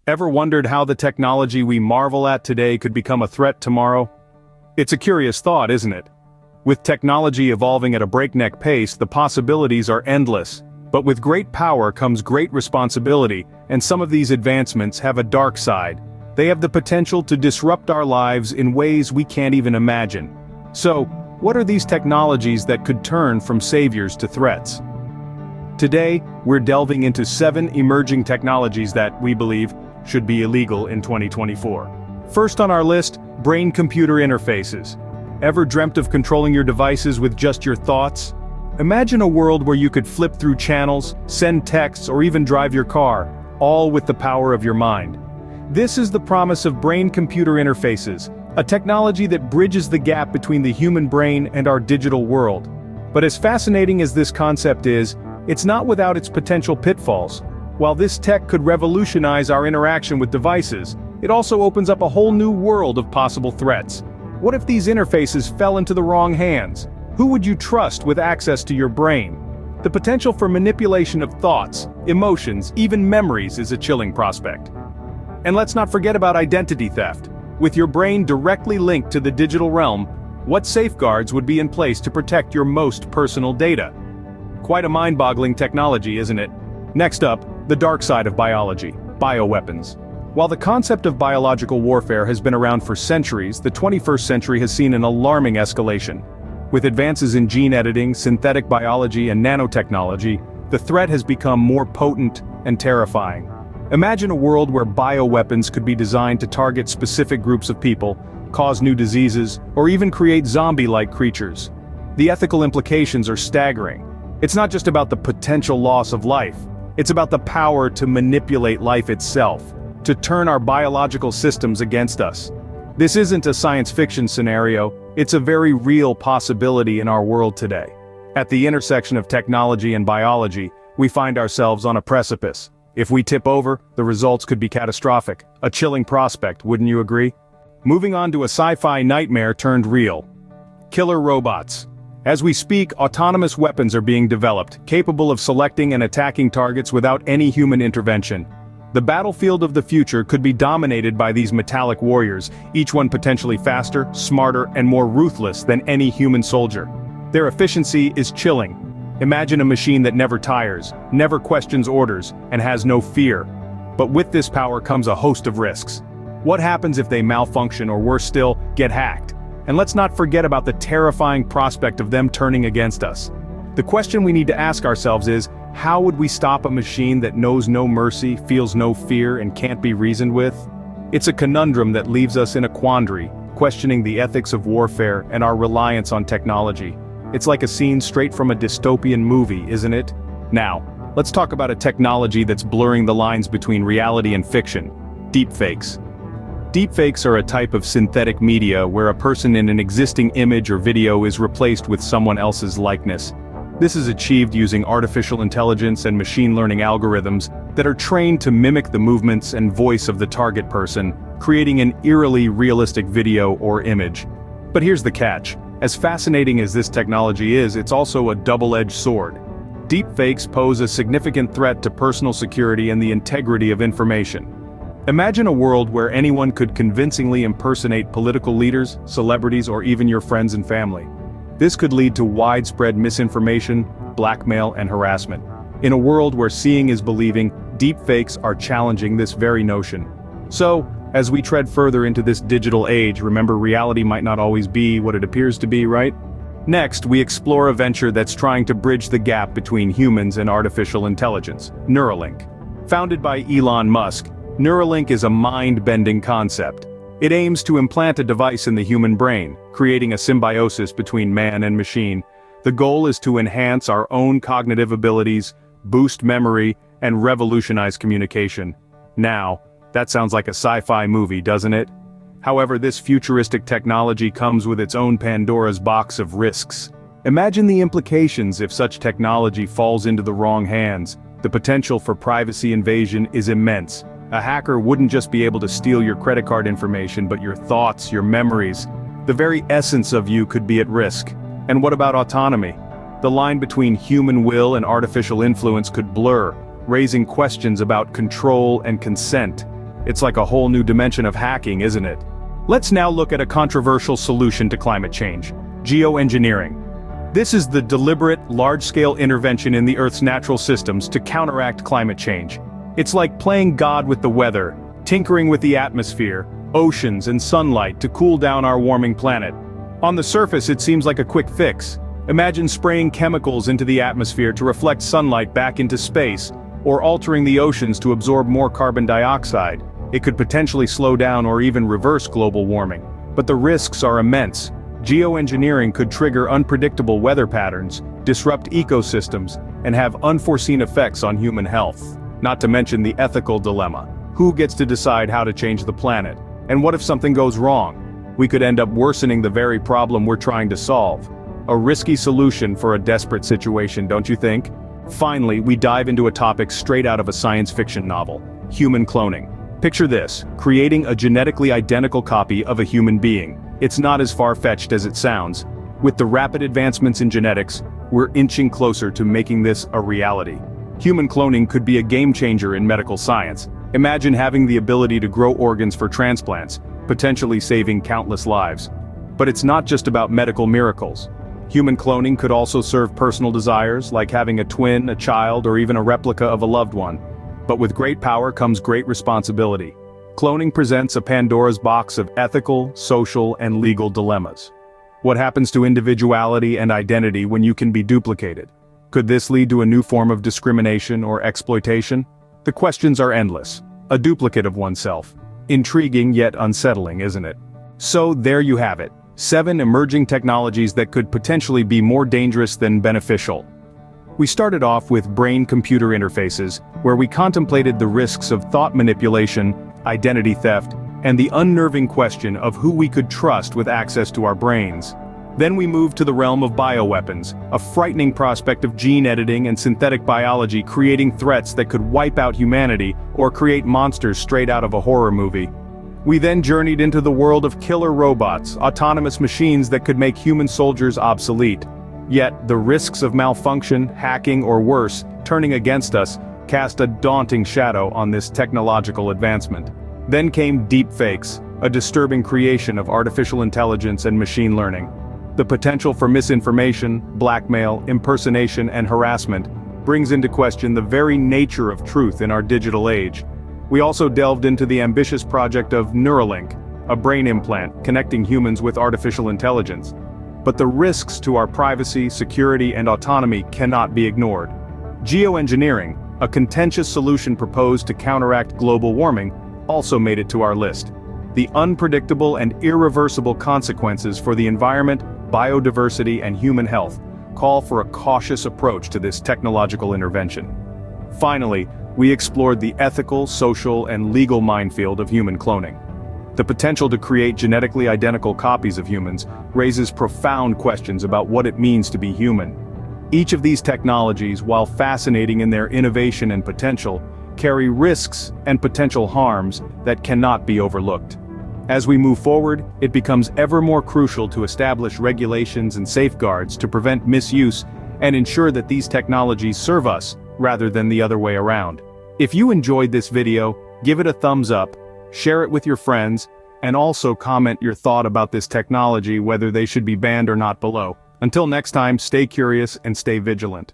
Ever wondered how the technology we marvel at today could become a threat tomorrow? It's a curious thought, isn't it? With technology evolving at a breakneck pace, the possibilities are endless. But with great power comes great responsibility, and some of these advancements have a dark side. They have the potential to disrupt our lives in ways we can't even imagine. So, what are these technologies that could turn from saviors to threats? Today, we're delving into 7 emerging technologies that, we believe, should be illegal in 2024. First on our list, brain-computer interfaces. Ever dreamt of controlling your devices with just your thoughts? Imagine a world where you could flip through channels, send texts, or even drive your car, all with the power of your mind. This is the promise of brain-computer interfaces, a technology that bridges the gap between the human brain and our digital world. But as fascinating as this concept is, it's not without its potential pitfalls. While this tech could revolutionize our interaction with devices, it also opens up a whole new world of possible threats. What if these interfaces fell into the wrong hands? Who would you trust with access to your brain? The potential for manipulation of thoughts, emotions, even memories is a chilling prospect. And let's not forget about identity theft. With your brain directly linked to the digital realm, what safeguards would be in place to protect your most personal data? Quite a mind-boggling technology, isn't it? Next up, the dark side of biology, bioweapons. While the concept of biological warfare has been around for centuries, the 21st century has seen an alarming escalation. With advances in gene editing, synthetic biology, and nanotechnology, the threat has become more potent and terrifying. Imagine a world where bioweapons could be designed to target specific groups of people, cause new diseases, or even create zombie-like creatures. The ethical implications are staggering. It's not just about the potential loss of life. It's about the power to manipulate life itself, to turn our biological systems against us. This isn't a science fiction scenario, it's a very real possibility in our world today. At the intersection of technology and biology, we find ourselves on a precipice. If we tip over, the results could be catastrophic. A chilling prospect, wouldn't you agree? Moving on to a sci-fi nightmare turned real. Killer robots. As we speak, autonomous weapons are being developed, capable of selecting and attacking targets without any human intervention. The battlefield of the future could be dominated by these metallic warriors, each one potentially faster, smarter, and more ruthless than any human soldier. Their efficiency is chilling. Imagine a machine that never tires, never questions orders, and has no fear. But with this power comes a host of risks. What happens if they malfunction or, worse still, get hacked? And let's not forget about the terrifying prospect of them turning against us. The question we need to ask ourselves is, how would we stop a machine that knows no mercy, feels no fear, and can't be reasoned with? It's a conundrum that leaves us in a quandary, questioning the ethics of warfare and our reliance on technology. It's like a scene straight from a dystopian movie, isn't it? Now, let's talk about a technology that's blurring the lines between reality and fiction: deepfakes. Deepfakes are a type of synthetic media where a person in an existing image or video is replaced with someone else's likeness. This is achieved using artificial intelligence and machine learning algorithms that are trained to mimic the movements and voice of the target person, creating an eerily realistic video or image. But here's the catch. As fascinating as this technology is, it's also a double-edged sword. Deepfakes pose a significant threat to personal security and the integrity of information. Imagine a world where anyone could convincingly impersonate political leaders, celebrities, or even your friends and family. This could lead to widespread misinformation, blackmail, and harassment. In a world where seeing is believing, deepfakes are challenging this very notion. So, as we tread further into this digital age, remember, reality might not always be what it appears to be, right? Next, we explore a venture that's trying to bridge the gap between humans and artificial intelligence: Neuralink. Founded by Elon Musk, Neuralink is a mind-bending concept. It aims to implant a device in the human brain, creating a symbiosis between man and machine. The goal is to enhance our own cognitive abilities, boost memory, and revolutionize communication. Now, that sounds like a sci-fi movie, doesn't it? However, this futuristic technology comes with its own Pandora's box of risks. Imagine the implications if such technology falls into the wrong hands. The potential for privacy invasion is immense. A hacker wouldn't just be able to steal your credit card information, but your thoughts, your memories. The very essence of you could be at risk. And what about autonomy? The line between human will and artificial influence could blur, raising questions about control and consent. It's like a whole new dimension of hacking, isn't it? Let's now look at a controversial solution to climate change: geoengineering. This is the deliberate, large-scale intervention in the Earth's natural systems to counteract climate change. It's like playing God with the weather, tinkering with the atmosphere, oceans, and sunlight to cool down our warming planet. On the surface, it seems like a quick fix. Imagine spraying chemicals into the atmosphere to reflect sunlight back into space, or altering the oceans to absorb more carbon dioxide. It could potentially slow down or even reverse global warming. But the risks are immense. Geoengineering could trigger unpredictable weather patterns, disrupt ecosystems, and have unforeseen effects on human health. Not to mention the ethical dilemma. Who gets to decide how to change the planet? And what if something goes wrong? We could end up worsening the very problem we're trying to solve. A risky solution for a desperate situation, don't you think? Finally, we dive into a topic straight out of a science fiction novel: human cloning. Picture this: creating a genetically identical copy of a human being. It's not as far-fetched as it sounds. With the rapid advancements in genetics, we're inching closer to making this a reality. Human cloning could be a game-changer in medical science. Imagine having the ability to grow organs for transplants, potentially saving countless lives. But it's not just about medical miracles. Human cloning could also serve personal desires, like having a twin, a child, or even a replica of a loved one. But with great power comes great responsibility. Cloning presents a Pandora's box of ethical, social, and legal dilemmas. What happens to individuality and identity when you can be duplicated? Could this lead to a new form of discrimination or exploitation? The questions are endless. A duplicate of oneself. Intriguing yet unsettling, isn't it? So there you have it. 7 emerging technologies that could potentially be more dangerous than beneficial. We started off with brain-computer interfaces, where we contemplated the risks of thought manipulation, identity theft, and the unnerving question of who we could trust with access to our brains. Then we moved to the realm of bioweapons, a frightening prospect of gene editing and synthetic biology creating threats that could wipe out humanity or create monsters straight out of a horror movie. We then journeyed into the world of killer robots, autonomous machines that could make human soldiers obsolete. Yet, the risks of malfunction, hacking, or worse, turning against us, cast a daunting shadow on this technological advancement. Then came deepfakes, a disturbing creation of artificial intelligence and machine learning. The potential for misinformation, blackmail, impersonation, and harassment brings into question the very nature of truth in our digital age. We also delved into the ambitious project of Neuralink, a brain implant connecting humans with artificial intelligence. But the risks to our privacy, security, and autonomy cannot be ignored. Geoengineering, a contentious solution proposed to counteract global warming, also made it to our list. The unpredictable and irreversible consequences for the environment, biodiversity, and human health call for a cautious approach to this technological intervention. Finally, we explored the ethical, social, and legal minefield of human cloning. The potential to create genetically identical copies of humans raises profound questions about what it means to be human. Each of these technologies, while fascinating in their innovation and potential, carry risks and potential harms that cannot be overlooked. As we move forward, it becomes ever more crucial to establish regulations and safeguards to prevent misuse and ensure that these technologies serve us rather than the other way around. If you enjoyed this video, give it a thumbs up, share it with your friends, and also comment your thought about this technology, whether they should be banned or not below. Until next time, stay curious and stay vigilant.